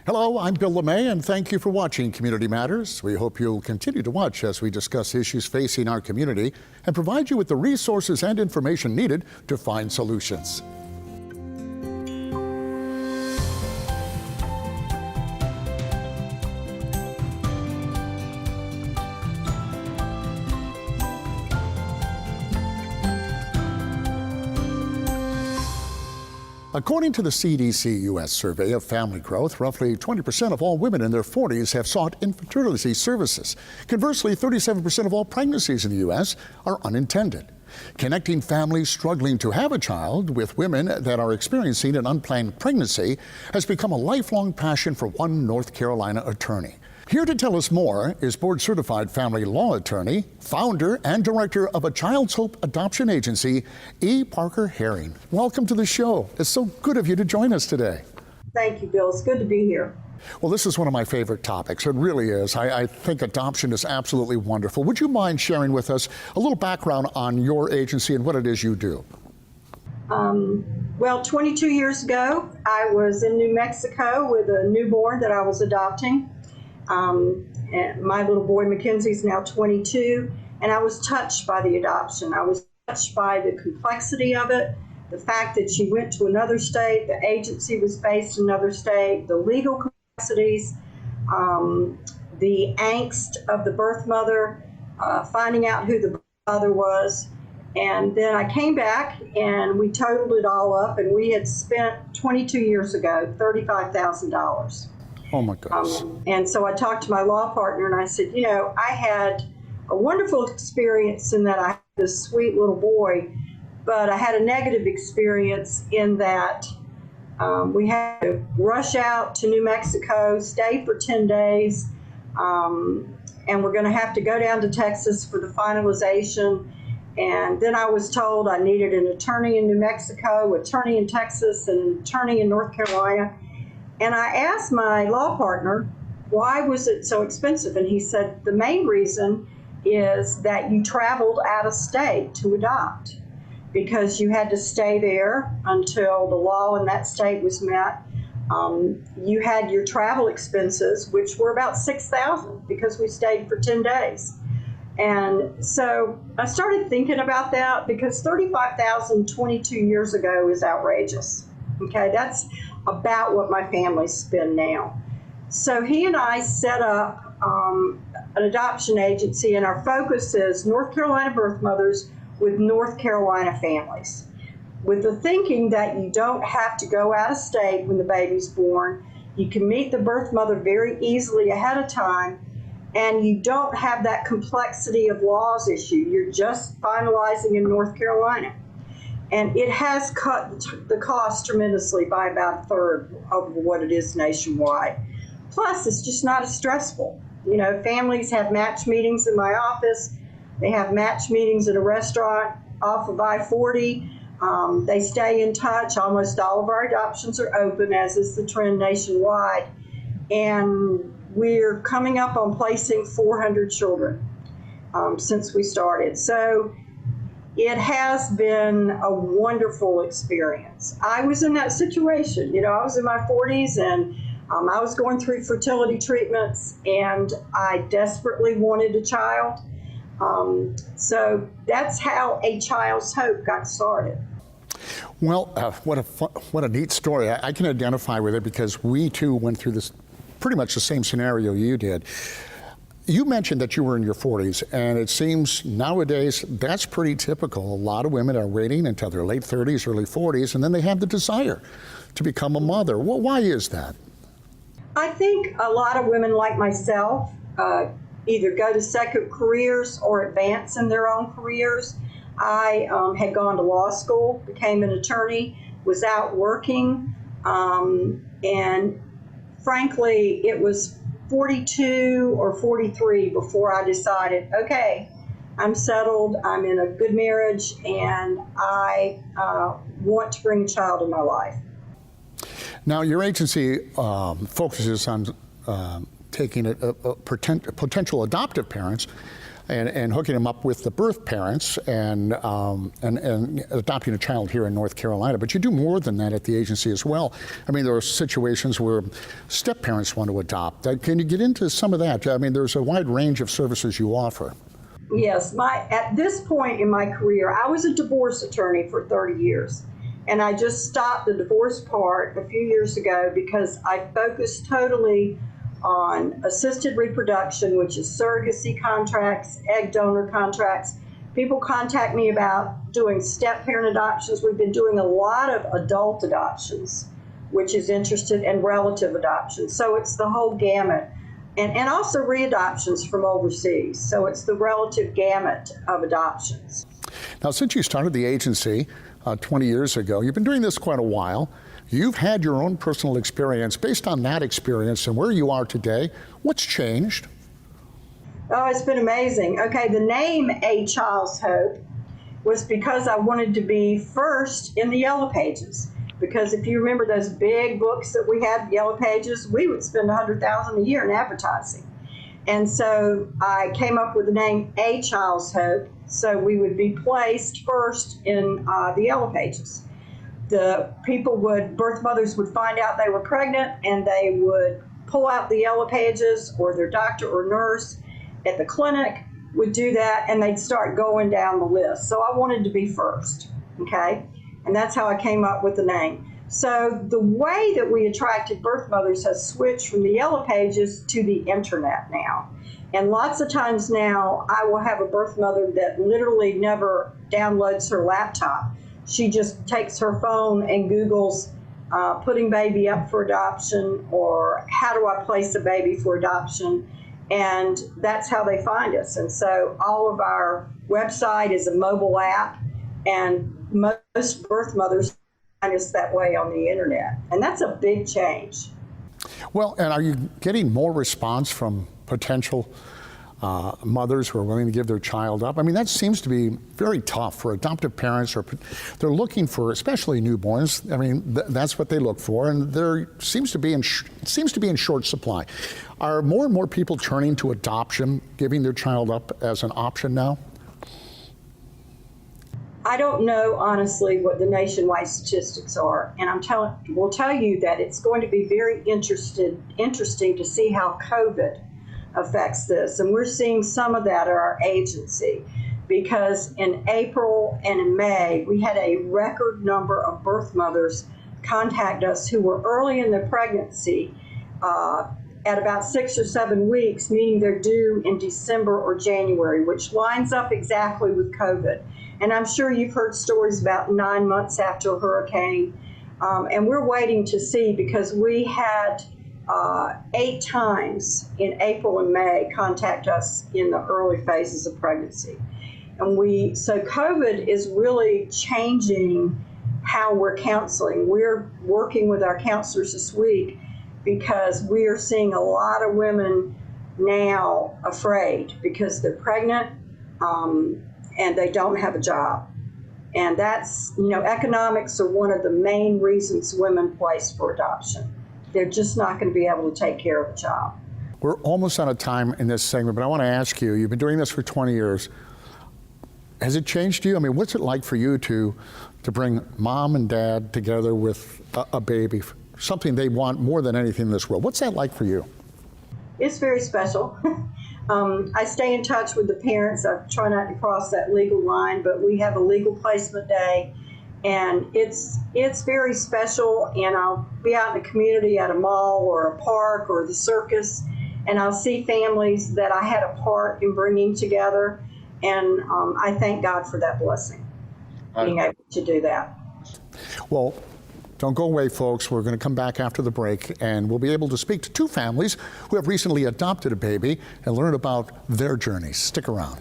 Hello, I'm Bill LeMay, and thank you for watching Community Matters. We hope you'll continue to watch as we discuss issues facing our community and provide you with the resources and information needed to find solutions. According to the CDC U.S. survey of family growth, roughly 20% of all women in their 40s have sought infertility services. Conversely, 37% of all pregnancies in the U.S. are unintended. Connecting families struggling to have a child with women that are experiencing an unplanned pregnancy has become a lifelong passion for one North Carolina attorney. Here to tell us more is board-certified family law attorney, founder and director of a Child's Hope adoption agency, E. Parker Herring. Welcome to the show. It's so good of you to join us today. Thank you, Bill. It's good to be here. Well, this is one of my favorite topics. It really is. I think adoption is absolutely wonderful. Would you mind sharing with us a little background on your agency and what it is you do? Well, 22 years ago, I was in New Mexico with a newborn that I was adopting. And my little boy Mackenzie's now 22, and I was touched by the adoption. I was touched by the complexity of it, the fact that she went to another state, the agency was based in another state, the legal complexities, the angst of the birth mother, finding out who the mother was. And then I came back and we totaled it all up, and we had spent 22 years ago $35,000. Oh my gosh. And so I talked to my law partner and I said, you know, I had a wonderful experience in that I had this sweet little boy, but I had a negative experience in that we had to rush out to New Mexico, stay for 10 days, and we're going to have to go down to Texas for the finalization. And then I was told I needed an attorney in New Mexico, attorney in Texas, and an attorney in North Carolina. And I asked my law partner, why was it so expensive? And he said, the main reason is that you traveled out of state to adopt because you had to stay there until the law in that state was met. You had your travel expenses, which were about $6,000 because we stayed for 10 days. And so I started thinking about that because $35,000 22 years ago is outrageous. Okay, that's about what my family spend now. So he and I set up an adoption agency, and our focus is North Carolina birth mothers with North Carolina families, with the thinking that you don't have to go out of state when the baby's born. You can meet the birth mother very easily ahead of time, and you don't have that complexity of laws issue. You're just finalizing in North Carolina. And it has cut the cost tremendously by about a third of what it is nationwide. Plus, it's just not as stressful. You know, families have match meetings in my office. They have match meetings at a restaurant off of I-40. They stay in touch. Almost all of our adoptions are open, as is the trend nationwide. And we're coming up on placing 400 children since we started. So it has been a wonderful experience. I was in that situation. You know, I was in my 40s and I was going through fertility treatments and I desperately wanted a child. So that's how A Child's Hope got started. Well, what a neat story. I can identify with it because we too went through this pretty much the same scenario you did. You mentioned that you were in your 40s, and it seems nowadays that's pretty typical. A lot of women are waiting until their late 30s, early 40s, and then they have the desire to become a mother. Well, why is that? I think a lot of women like myself either go to second careers or advance in their own careers. I had gone to law school, became an attorney, was out working, and frankly, it was 42 or 43 before I decided, okay, I'm settled, I'm in a good marriage, and I want to bring a child in my life. Now, your agency focuses on taking potential adoptive parents and hooking them up with the birth parents and adopting a child here in North Carolina. But you do more than that at the agency as well. I mean, there are situations where step parents want to adopt. Can you get into some of that? I mean, there's a wide range of services you offer. Yes, at this point in my career, I was a divorce attorney for 30 years. And I just stopped the divorce part a few years ago because I focused totally on assisted reproduction, which is surrogacy contracts, egg donor contracts. People contact me about doing step-parent adoptions. We've been doing a lot of adult adoptions, which is interested, and relative adoptions. So it's the whole gamut. And also readoptions from overseas. So it's the relative gamut of adoptions. Now, since you started the agency 20 years ago, you've been doing this quite a while. You've had your own personal experience. Based on that experience and where you are today, what's changed? Oh, it's been amazing. Okay, the name A Child's Hope was because I wanted to be first in the Yellow Pages. Because if you remember those big books that we had, Yellow Pages, we would spend $100,000 a year in advertising. And so I came up with the name A Child's Hope, so we would be placed first in the Yellow Pages. Birth mothers would find out they were pregnant, and they would pull out the Yellow Pages, or their doctor or nurse at the clinic would do that, and they'd start going down the list. So I wanted to be first, okay? And that's how I came up with the name. So the way that we attracted birth mothers has switched from the Yellow Pages to the internet now. And lots of times now, I will have a birth mother that literally never downloads her laptop. She just takes her phone and Googles putting baby up for adoption, or how do I place a baby for adoption? And that's how they find us. And so all of our website is a mobile app, and most birth mothers find us that way on the internet. And that's a big change. Well, and are you getting more response from potential mothers who are willing to give their child up? I mean, that seems to be very tough for adoptive parents, or they're looking for, especially newborns. I mean, that's what they look for, and there seems to be in short supply. Are more and more people turning to adoption, giving their child up as an option now? I don't know, honestly, what the nationwide statistics are, and will tell you that it's going to be very interesting to see how COVID affects this. And we're seeing some of that at our agency, because in April and in May, we had a record number of birth mothers contact us who were early in their pregnancy, at about 6 or 7 weeks, meaning they're due in December or January, which lines up exactly with COVID. And I'm sure you've heard stories about 9 months after a hurricane. And we're waiting to see, because we had 8 times in April and May contact us in the early phases of pregnancy. And so COVID is really changing how we're counseling. We're working with our counselors this week, because we are seeing a lot of women now afraid because they're pregnant, and they don't have a job. And that's, economics are one of the main reasons women place for adoption. They're just not going to be able to take care of a child. We're almost out of time in this segment, but I want to ask you, you've been doing this for 20 years. Has it changed you? I mean, what's it like for you to bring mom and dad together with a baby, something they want more than anything in this world? What's that like for you? It's very special. I stay in touch with the parents. I try not to cross that legal line, but we have a legal placement day, and it's very special. And I'll be out in the community at a mall or a park or the circus, and I'll see families that I had a part in bringing together, and I thank God for that blessing, being able to do that. Well, don't go away, folks. We're going to come back after the break, and we'll be able to speak to 2 families who have recently adopted a baby and learn about their journeys. Stick around.